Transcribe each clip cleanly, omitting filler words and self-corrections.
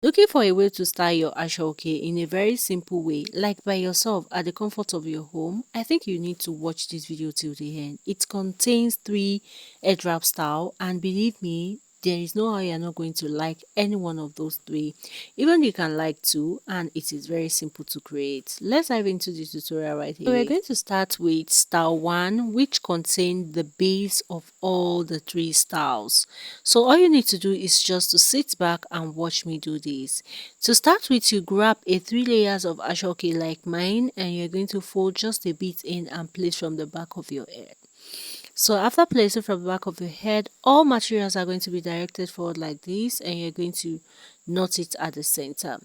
Looking for a way to style your Aso-Oke in a very simple way, like by yourself at the comfort of your home? I think you need to watch this video till the end. It contains 3 headwrap style, and believe me, there is no how you're not going to like any one of those 3. Even you can like 2, and it is very simple to create. Let's dive into the tutorial right here. So we're going to start with style 1, which contains the base of all the 3 styles. So all you need to do is just to sit back and watch me do this. To start with, you grab a 3 layers of Aso-Oke like mine, and you're going to fold just a bit in and place from the back of your head. So after placing from the back of your head, all materials are going to be directed forward like this, and you're going to knot it at the center.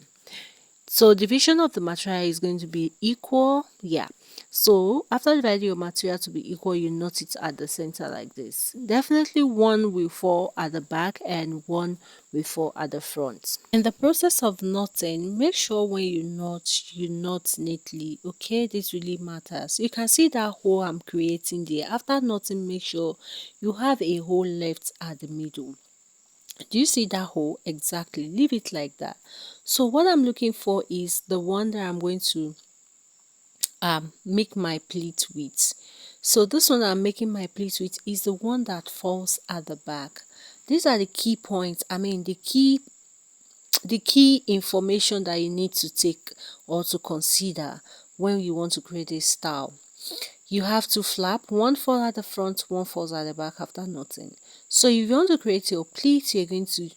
So division of the material is going to be equal. Yeah. So after dividing your material to be equal, you knot it at the center like this. Definitely one will fall at the back and one will fall at the front. In the process of knotting, make sure when you knot neatly. Okay, this really matters. You can see that hole I'm creating there. After knotting, make sure you have a hole left at the middle. Do you see that hole? Exactly. Leave it like that. So what I'm looking for is the one that I'm going to make my pleat with. So this one I'm making my pleat with is the one that falls at the back. These are the key points. I mean the key information that you need to take or to consider when you want to create a style. You have to flap, one falls at the front, one falls at the back after knotting. So if you want to create your pleat, you're going to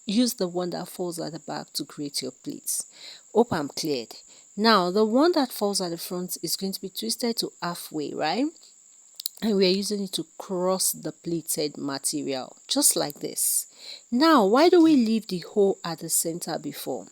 use the one that falls at the back to create your pleats. Hope I'm cleared. Now the one that falls at the front is going to be twisted to halfway, right? And we are using it to cross the pleated material, just like this. Now, why do we leave the hole at the center before?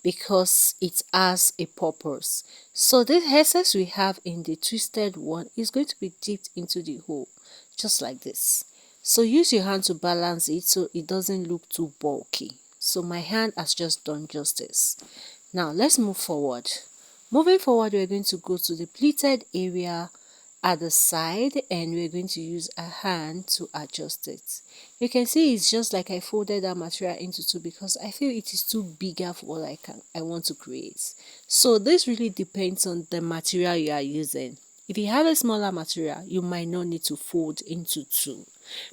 Because it has a purpose. So this excess we have in the twisted one is going to be dipped into the hole, just like this. So use your hand to balance it so it doesn't look too bulky. So my hand has just done justice. Now let's move forward. Moving forward, we're going to go to the pleated area at the side, and we're going to use a hand to adjust it. You can see it's just like I folded that material into 2 because I feel it is too bigger for what I want to create. So this really depends on the material you are using. If you have a smaller material, you might not need to fold into 2.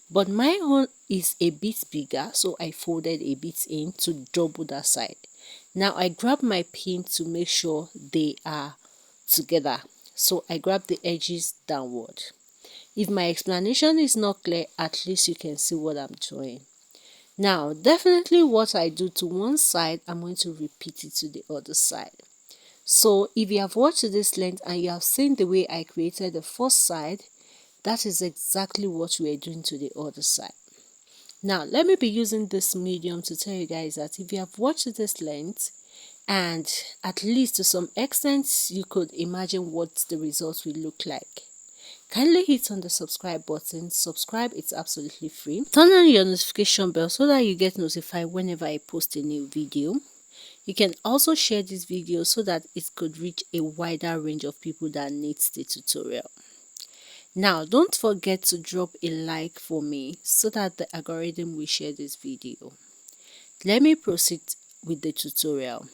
But my own is a bit bigger, so I folded a bit in to double that side. Now I grab my pin to make sure they are together. So I grab the edges downward. If my explanation is not clear, at least you can see what I'm doing. Now, definitely what I do to one side, I'm going to repeat it to the other side. So if you have watched this length and you have seen the way I created the first side, that is exactly what we are doing to the other side. Now, let me be using this medium to tell you guys that if you have watched this length, and at least to some extent you could imagine what the results will look like, kindly hit on the subscribe button. Subscribe, it's absolutely free. Turn on your notification bell so that you get notified whenever I post a new video. You can also share this video so that it could reach a wider range of people that needs the tutorial. Now don't forget to drop a like for me so that the algorithm will share this video. Let me proceed with the tutorial.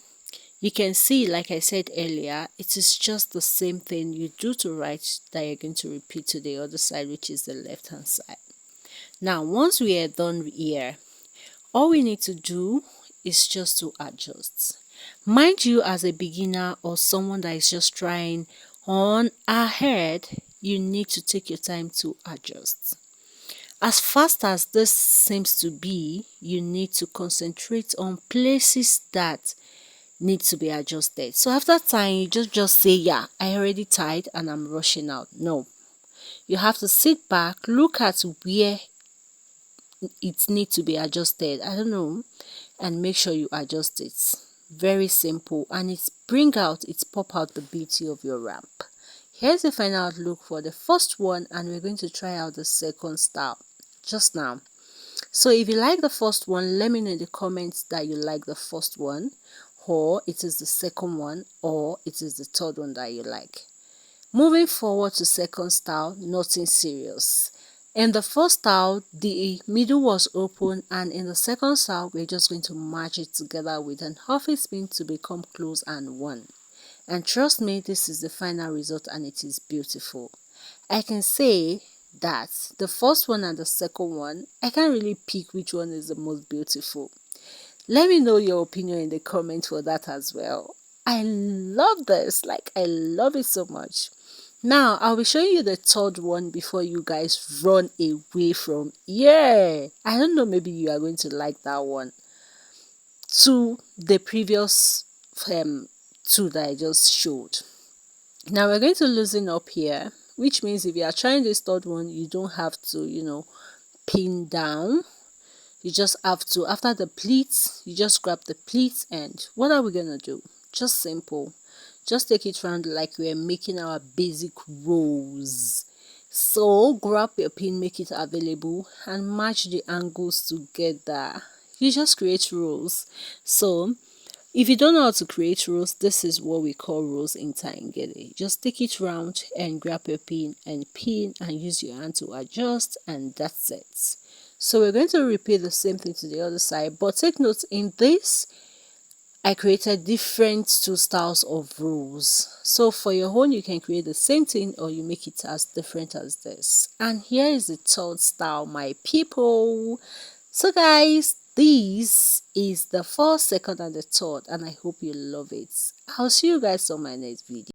You can see, like I said earlier, it is just the same thing you do to right that you're going to repeat to the other side, which is the left hand side. Now once we are done here, all we need to do is just to adjust. Mind you, as a beginner or someone that is just trying on ahead, you need to take your time to adjust. As fast as this seems to be, you need to concentrate on places that need to be adjusted. So after tying, you just say, yeah, I already tied and I'm rushing out. No, you have to sit back, look at where it needs to be adjusted, I don't know, and make sure you adjust it. Very simple, and it's pop out the beauty of your wrap. Here's the final look for the first one, and we're going to try out the second style just now. So if you like the first one, let me know in the comments that you like the first one, or it is the second one, or it is the third one that you like. Moving forward to second style, nothing serious. In the first style, the middle was open, and in the second style, we're just going to match it together with an half a spin to become close and one. And trust me, this is the final result and it is beautiful. I can say that the first one and the second one, I can't really pick which one is the most beautiful. Let me know your opinion in the comment for that as well. I love this, like I love it so much. Now I'll be showing you the third one before you guys run away from here. I don't know, maybe you are going to like that one to the previous two that I just showed. Now we're going to loosen up here, which means if you are trying this third one, you don't have to, pin down. You just have to, after the pleats, you just grab the pleats, and what are we gonna do? Just simple. Just take it round like we're making our basic rows. So grab your pin, make it available, and match the angles together. You just create rows. So if you don't know how to create rows, this is what we call rows in Gele. Just take it round and grab your pin and use your hand to adjust, and that's it. So we're going to repeat the same thing to the other side, but take note, in this I created different two styles of rows. So for your own, you can create the same thing or you make it as different as this. And here is the third style, my people. So guys, this is the first, second and the third, and I hope you love it. I'll see you guys on my next video.